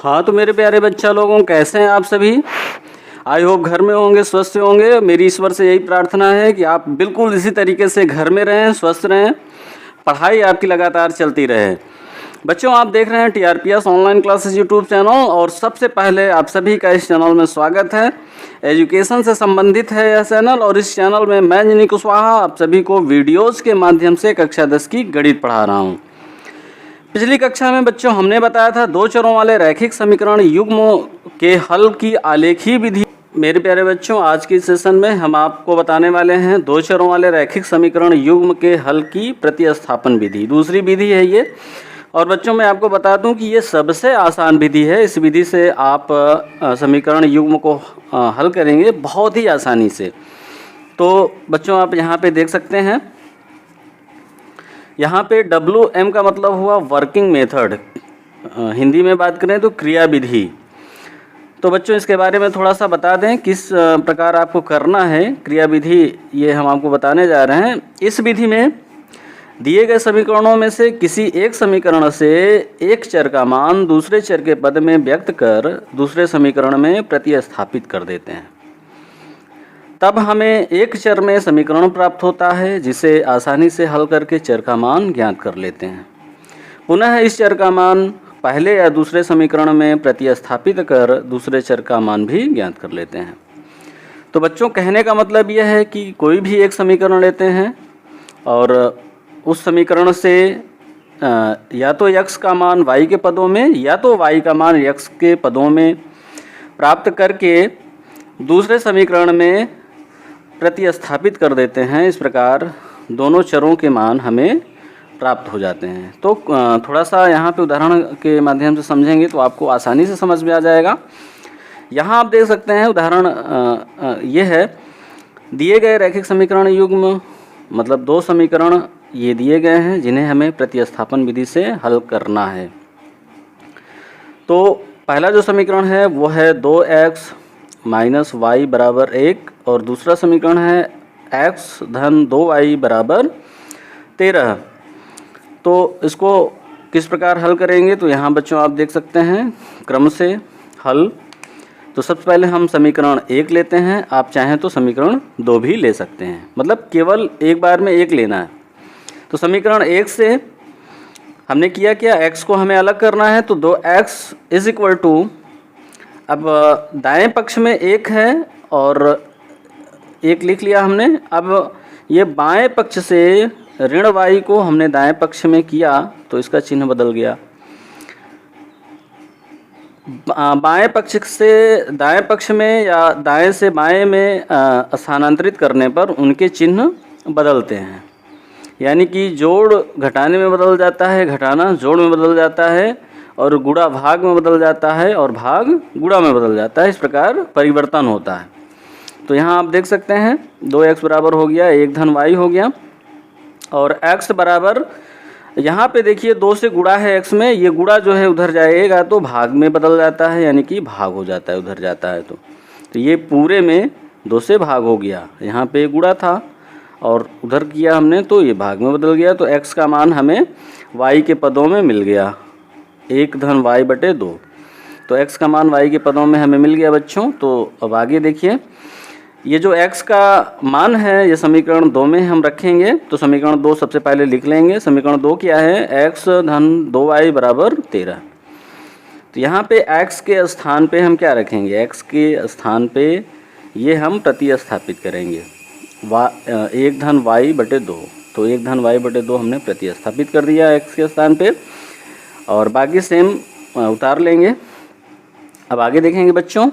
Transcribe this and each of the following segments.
हाँ तो मेरे प्यारे बच्चा लोगों, कैसे हैं आप सभी। आई होप घर में होंगे, स्वस्थ होंगे। मेरी ईश्वर से यही प्रार्थना है कि आप बिल्कुल इसी तरीके से घर में रहें, स्वस्थ रहें, पढ़ाई आपकी लगातार चलती रहे। बच्चों, आप देख रहे हैं TRPS online classes YouTube channel, और सबसे पहले आप सभी का इस चैनल में स्वागत है। एजुकेशन से संबंधित है यह चैनल, और इस चैनल में मैं जिनी कुशवाहा आप सभी को वीडियोज़ के माध्यम से कक्षा 10 की गणित पढ़ा रहा हूँ। पिछली कक्षा में बच्चों हमने बताया था दो चरों वाले रैखिक समीकरण युग्म के हल की आलेखी विधि। मेरे प्यारे बच्चों, आज के सेशन में हम आपको बताने वाले हैं दो चरों वाले रैखिक समीकरण युग्म के हल की प्रतिस्थापन विधि। दूसरी विधि है ये, और बच्चों मैं आपको बता दूं कि ये सबसे आसान विधि है। इस विधि से आप समीकरण युग्म को हल करेंगे बहुत ही आसानी से। तो बच्चों आप यहाँ पे देख सकते हैं, यहाँ पे WM का मतलब हुआ वर्किंग मेथड, हिंदी में बात करें तो क्रिया विधि। तो बच्चों इसके बारे में थोड़ा सा बता दें किस प्रकार आपको करना है क्रिया विधि, ये हम आपको बताने जा रहे हैं। इस विधि में दिए गए समीकरणों में से किसी एक समीकरण से एक चर का मान दूसरे चर के पद में व्यक्त कर दूसरे समीकरण में प्रतिस्थापित कर देते हैं। तब हमें एक चर में समीकरण प्राप्त होता है, जिसे आसानी से हल करके चर का मान ज्ञात कर लेते हैं। पुनः इस चर का मान पहले या दूसरे समीकरण में प्रतिस्थापित कर दूसरे चर का मान भी ज्ञात कर लेते हैं। तो बच्चों कहने का मतलब यह है कि कोई भी एक समीकरण लेते हैं और उस समीकरण से या तो x का मान y के पदों में या तो y का मान x के पदों में प्राप्त करके दूसरे समीकरण में प्रतिस्थापित कर देते हैं। इस प्रकार दोनों चरों के मान हमें प्राप्त हो जाते हैं। तो थोड़ा सा यहाँ पे उदाहरण के माध्यम से समझेंगे तो आपको आसानी से समझ में आ जाएगा। यहाँ आप देख सकते हैं उदाहरण ये है, दिए गए रैखिक समीकरण युग्म, मतलब दो समीकरण ये दिए गए हैं जिन्हें हमें प्रतिस्थापन विधि से हल करना है। तो पहला जो समीकरण है वो है 2x माइनस y बराबर 1, और दूसरा समीकरण है x धन 2y बराबर 13। तो इसको किस प्रकार हल करेंगे, तो यहाँ बच्चों आप देख सकते हैं क्रम से हल। तो सबसे पहले हम समीकरण 1 लेते हैं, आप चाहें तो समीकरण 2 भी ले सकते हैं, मतलब केवल एक बार में एक लेना है। तो समीकरण 1 से हमने किया क्या, x को हमें अलग करना है, तो 2x इज इक्वल टू, अब दाएं पक्ष में 1 है और 1 लिख लिया हमने। अब ये बाएं पक्ष से ऋण y को हमने दाएं पक्ष में किया तो इसका चिन्ह बदल गया। बाएं पक्ष से दाएं पक्ष में या दाएं से बाएं में स्थानांतरित करने पर उनके चिन्ह बदलते हैं, यानी कि जोड़ घटाने में बदल जाता है, घटाना जोड़ में बदल जाता है, और गुणा भाग में बदल जाता है, और भाग गुणा में बदल जाता है। इस प्रकार परिवर्तन होता है। तो यहाँ आप देख सकते हैं 2x बराबर हो गया 1 धन y हो गया, और x बराबर, यहाँ पे देखिए 2 से गुणा है x में, ये गुणा जो है उधर जाएगा तो भाग में बदल जाता है, यानी कि भाग हो जाता है, उधर जाता है। तो ये पूरे में 2 से भाग हो गया, यहाँ पे गुणा था और उधर किया हमने तो ये भाग में बदल गया। तो x का मान हमें y के पदों में मिल गया 1 धन y बटे 2। तो x का मान y के पदों में हमें मिल गया बच्चों। तो अब आगे देखिए, ये जो x का मान है ये समीकरण 2 में हम रखेंगे। तो समीकरण 2 सबसे पहले लिख लेंगे। समीकरण 2 क्या है, x धन 2y बराबर 13। तो यहाँ पे x के स्थान पे हम क्या रखेंगे, x के स्थान पे ये हम प्रतिस्थापित करेंगे 1 धन y बटे 2। तो 1 धन y बटे 2 हमने प्रतिस्थापित कर दिया x के स्थान पे, और बाकी सेम उतार लेंगे। अब आगे देखेंगे बच्चों,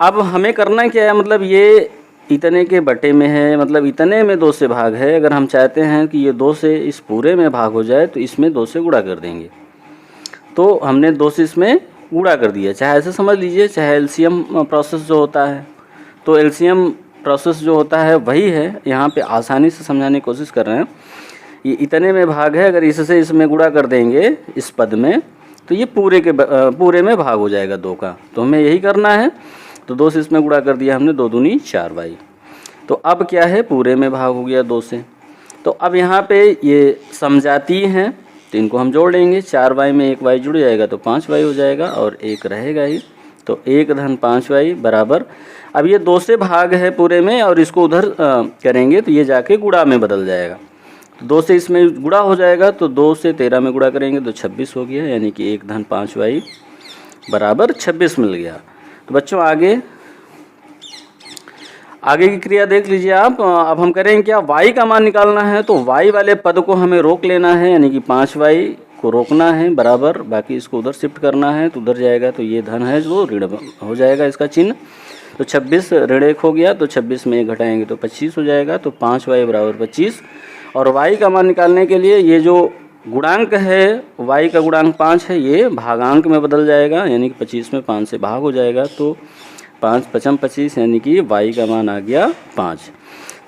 अब हमें करना क्या है, मतलब ये इतने के बटे में है, मतलब इतने में 2 से भाग है। अगर हम चाहते हैं कि ये 2 से इस पूरे में भाग हो जाए तो इसमें 2 से गुणा कर देंगे। तो हमने 2 से इसमें गुणा कर दिया, चाहे ऐसे समझ लीजिए, चाहे एलसीएम प्रोसेस जो होता है। तो एलसीएम प्रोसेस जो होता है वही है, यहाँ पे आसानी से समझाने की कोशिश कर रहे हैं। ये इतने में भाग है, अगर इससे इसमें गुणा कर देंगे इस पद में तो ये पूरे में भाग हो जाएगा 2 का। तो हमें यही करना है। तो 2 से इसमें गुणा कर दिया हमने, 2 दूनी 4y। तो अब क्या है, पूरे में भाग हो गया 2 से। तो अब यहाँ पे ये समजातीय हैं, तो इनको हम जोड़ लेंगे। 4y में 1y जुड़ जाएगा तो 5y हो जाएगा और 1 रहेगा ही। तो 1 धन 5y बराबर, अब ये 2 से भाग है पूरे में और इसको उधर करेंगे तो ये जाके गुणा में बदल जाएगा। 2 से इसमें गुणा हो जाएगा तो 2 से 13 में गुणा करेंगे तो 26 हो गया, यानी कि 1 धन 5y बराबर 26 मिल गया। तो बच्चों आगे की क्रिया देख लीजिए आप। अब हम करेंगे क्या, y का मान निकालना है तो y वाले पद को हमें रोक लेना है, यानी कि 5y को रोकना है बराबर, बाकी इसको उधर शिफ्ट करना है तो उधर जाएगा तो ये धन है जो ऋण हो जाएगा इसका चिन्ह। तो 26 ऋण 1 हो गया तो 26 में 1 घटाएंगे तो 25 हो जाएगा। तो 5y बराबर 25। और y का मान निकालने के लिए ये जो गुणांक है, y का गुणांक 5 है, ये भागांक में बदल जाएगा, यानी कि 25 में 5 से भाग हो जाएगा तो 5 पचम 25, यानी कि y का मान आ गया 5।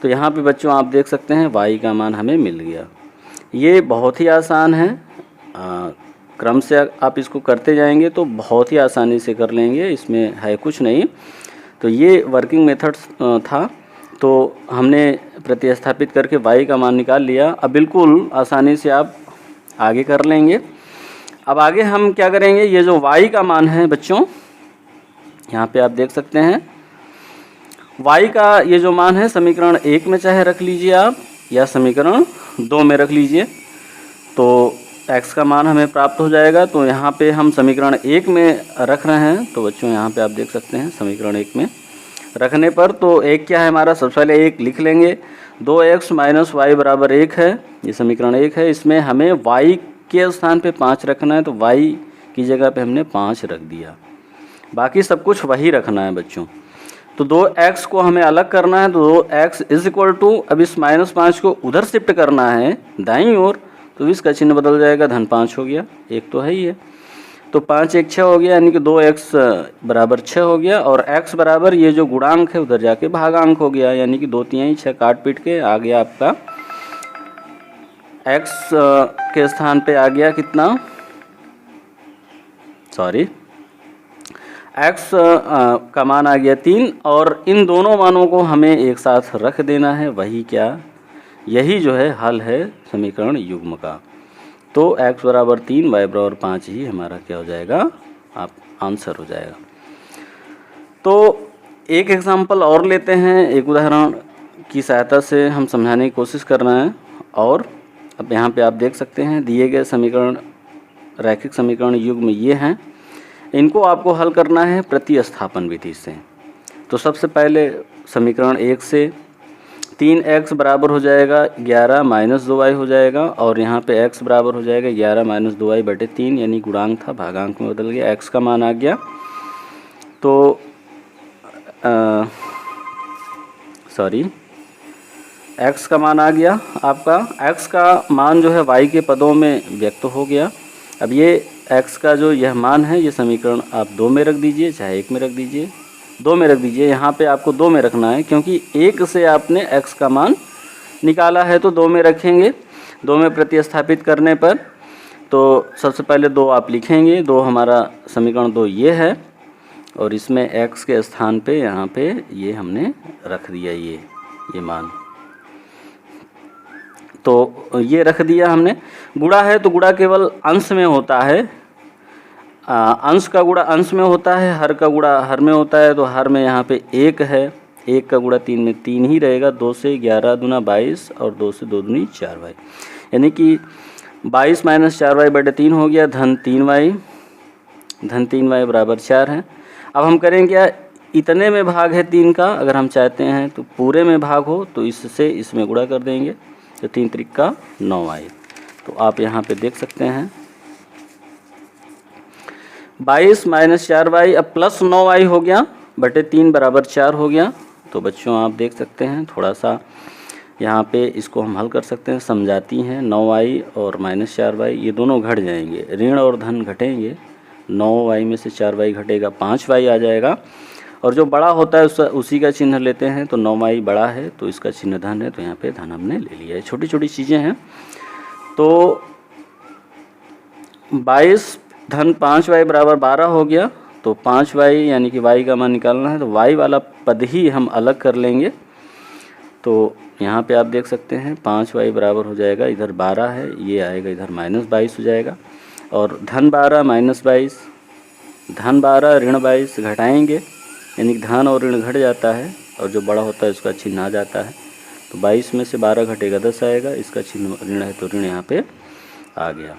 तो यहाँ पे बच्चों आप देख सकते हैं y का मान हमें मिल गया। ये बहुत ही आसान है, क्रम से आप इसको करते जाएंगे तो बहुत ही आसानी से कर लेंगे, इसमें है कुछ नहीं। तो ये वर्किंग मेथड था, तो हमने प्रतिस्थापित करके y का मान निकाल लिया। अब बिल्कुल आसानी से आप आगे कर लेंगे। अब आगे हम क्या करेंगे, ये जो y का मान है बच्चों, यहाँ पे आप देख सकते हैं y का ये जो मान है समीकरण 1 में चाहे रख लीजिए आप या समीकरण 2 में रख लीजिए, तो x का मान हमें प्राप्त हो जाएगा। तो यहाँ पे हम समीकरण 1 में रख रहे हैं, तो बच्चों यहाँ पे आप देख सकते हैं समीकरण 1 में रखने पर तो एक क्या है हमारा, सबसे पहले 1 लिख लेंगे। 2x माइनस वाई बराबर 1 है, ये समीकरण 1 है। इसमें हमें y के स्थान पे 5 रखना है तो y की जगह पे हमने 5 रख दिया, बाकी सब कुछ वही रखना है बच्चों। तो 2x को हमें अलग करना है, तो 2x इज इक्वल टू, अब इस -5 को उधर शिफ्ट करना है दाईं ओर, तो इसका चिन्ह बदल जाएगा, धन 5 हो गया, एक तो है ही है। तो 5 1 6 हो गया, यानी कि 2x बराबर 6 हो गया। और x बराबर ये जो गुणांक है उधर जाके भागांक हो गया, यानी कि 2 3 6 काट पीट के आ गया आपका x के स्थान पे आ गया कितना, सॉरी x का मान आ गया 3। और इन दोनों मानों को हमें एक साथ रख देना है, वही क्या, यही जो है हल है समीकरण युग्म का। तो x बराबर 3 y बराबर 5 ही हमारा क्या हो जाएगा, आप आंसर हो जाएगा। तो एक एग्जाम्पल और लेते हैं, एक उदाहरण की सहायता से हम समझाने की कोशिश कर रहे हैं। और अब यहाँ पे आप देख सकते हैं दिए गए समीकरण, रैखिक समीकरण युग्म ये हैं, इनको आपको हल करना है प्रतिस्थापन विधि से। तो सबसे पहले समीकरण 1 से 3x बराबर हो जाएगा 11 माइनस 2y हो जाएगा, और यहाँ पे x बराबर हो जाएगा 11 माइनस 2y बटे 3, यानी गुणांक था भागांक में बदल गया, x का मान आ गया। तो x का मान आ गया आपका, x का मान जो है y के पदों में व्यक्त हो गया। अब ये x का जो यह मान है, ये समीकरण आप 2 में रख दीजिए, चाहे 1 में रख दीजिए, 2 में रख दीजिए। यहाँ पे आपको 2 में रखना है, क्योंकि 1 से आपने x का मान निकाला है तो 2 में रखेंगे। 2 में प्रतिस्थापित करने पर तो सबसे पहले 2 आप लिखेंगे, 2 हमारा समीकरण 2 ये है, और इसमें x के स्थान पे यहाँ पे ये हमने रख दिया, ये मान, तो ये रख दिया हमने। गुणा है तो गुणा केवल अंश में होता है, अंश का गुणा अंश में होता है, हर का गुणा हर में होता है। तो हर में यहाँ पे 1 है, 1 का गुणा 3 में 3 ही रहेगा। 2 से 11 दूना 22 और 2 से 2 दूनी 4y, यानी कि 22 माइनस 4y बटे 3 हो गया, धन 3y बराबर 4 है। अब हम करेंगे क्या, इतने में भाग है 3 का, अगर हम चाहते हैं तो पूरे में भाग हो तो इससे इसमें गुणा कर देंगे, तो 3 त्रिका 9y। तो आप यहाँ पे देख सकते हैं 22 माइनस 4y, अब प्लस 9y हो गया, बटे 3 बराबर 4 हो गया। तो बच्चों आप देख सकते हैं थोड़ा सा यहाँ पे इसको हम हल कर सकते हैं, समझाती हैं। 9y और माइनस 4y ये दोनों घट जाएंगे, ऋण और धन घटेंगे, 9y में से 4y घटेगा, 5y आ जाएगा। और जो बड़ा होता है उसी का चिन्ह लेते हैं, तो 9y बड़ा है तो इसका चिन्ह धन है, तो यहाँ पे धन हमने ले लिया है। छोटी छोटी चीज़ें हैं। तो 22 धन 5y बराबर 12 हो गया, तो 5y यानी कि y का मान निकालना है, तो y वाला पद ही हम अलग कर लेंगे। तो यहाँ पे आप देख सकते हैं 5y बराबर हो जाएगा, इधर 12 है, ये आएगा इधर -22 हो जाएगा। और धन 12 -22, धन 12 ऋण 22 घटाएंगे, यानी कि धन और ऋण घट जाता है और जो बड़ा होता है उसका चिन्ह आ जाता है। तो 22 में से 12 घटेगा 10 आएगा, इसका चिन्ह ऋण है तो ऋण यहाँ पे आ गया।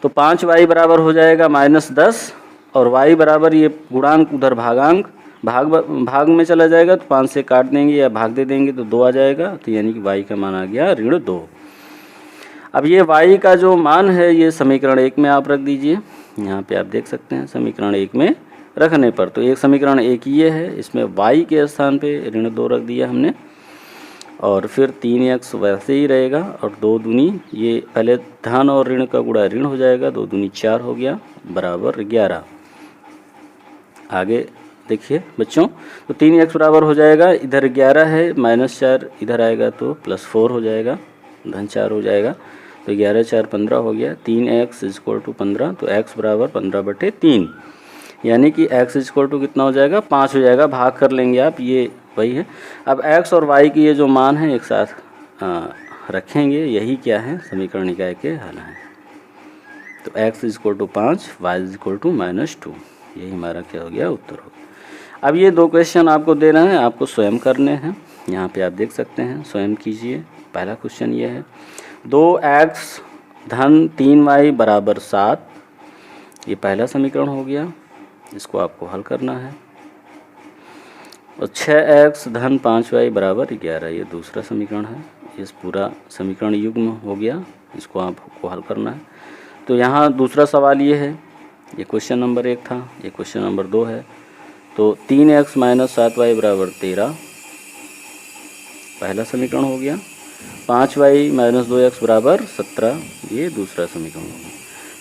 तो 5y बराबर हो जाएगा -10 और y बराबर ये गुणांक उधर भागांक भाग में चला जाएगा, तो 5 से काट देंगे या भाग दे देंगे तो 2 आ जाएगा। तो यानी कि y का मान आ गया ऋण 2। अब ये y का जो मान है ये समीकरण 1 में आप रख दीजिए। यहाँ पे आप देख सकते हैं समीकरण 1 में रखने पर, तो एक समीकरण 1 ये है, इसमें y के स्थान पे ऋण 2 रख दिया हमने, और फिर 3x वैसे ही रहेगा, और 2 दूनी ये पहले धन और ऋण का गुणा ऋण हो जाएगा, 2 दूनी 4 हो गया बराबर 11। आगे देखिए बच्चों, तो 3x बराबर हो जाएगा, इधर 11 है, -4 इधर आएगा तो +4 हो जाएगा, धन 4 हो जाएगा, तो 11 4 15 हो गया। 3x = 15, तो x बराबर 15/3, यानी कि x = कितना हो जाएगा 5 हो जाएगा। भाग कर लेंगे आप, ये वही है। अब x और y की ये जो मान है एक साथ रखेंगे, यही क्या है समीकरण इकाई के हल हैं। तो x = 5, y = -2, यही हमारा क्या हो गया उत्तर हो गया। अब ये 2 क्वेश्चन आपको दे रहे हैं, आपको स्वयं करने हैं। यहाँ पे आप देख सकते हैं, स्वयं कीजिए। पहला क्वेश्चन ये है 2x धन 3y बराबर 7, ये पहला समीकरण हो गया, इसको आपको हल करना है। और 6x धन 5y बराबर 11, ये दूसरा समीकरण है। इस पूरा समीकरण युग्म हो गया, इसको आपको हल करना है। तो यहाँ दूसरा सवाल ये है, ये क्वेश्चन नंबर 1 था, ये क्वेश्चन नंबर 2 है। तो 3x - 7y बराबर 13, पहला समीकरण हो गया। 5y - 2x बराबर 17, ये दूसरा समीकरण हो गया।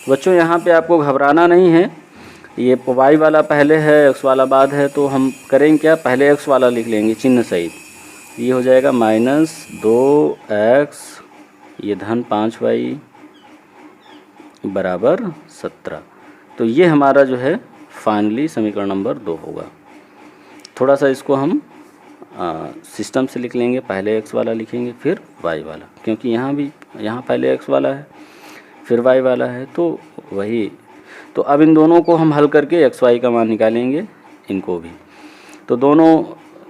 तो बच्चों यहाँ पे आपको घबराना नहीं है, ये y वाला पहले है, x वाला बाद है, तो हम करेंगे क्या, पहले x वाला लिख लेंगे चिन्ह सहित। ये हो जाएगा -2x, ये धन 5y बराबर 17। तो ये हमारा जो है फाइनली समीकरण नंबर 2 होगा। थोड़ा सा इसको हम सिस्टम से लिख लेंगे, पहले x वाला लिखेंगे फिर y वाला, क्योंकि यहाँ पहले x वाला है फिर y वाला है, तो वही। तो अब इन दोनों को हम हल करके x y का मान निकालेंगे, इनको भी। तो दोनों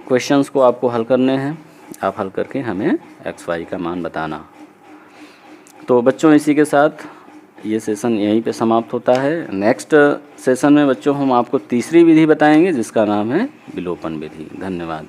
क्वेश्चंस को आपको हल करने हैं, आप हल करके हमें x y का मान बताना। तो बच्चों इसी के साथ ये सेशन यहीं पे समाप्त होता है। नेक्स्ट सेशन में बच्चों हम आपको तीसरी विधि बताएंगे, जिसका नाम है विलोपन विधि। धन्यवाद।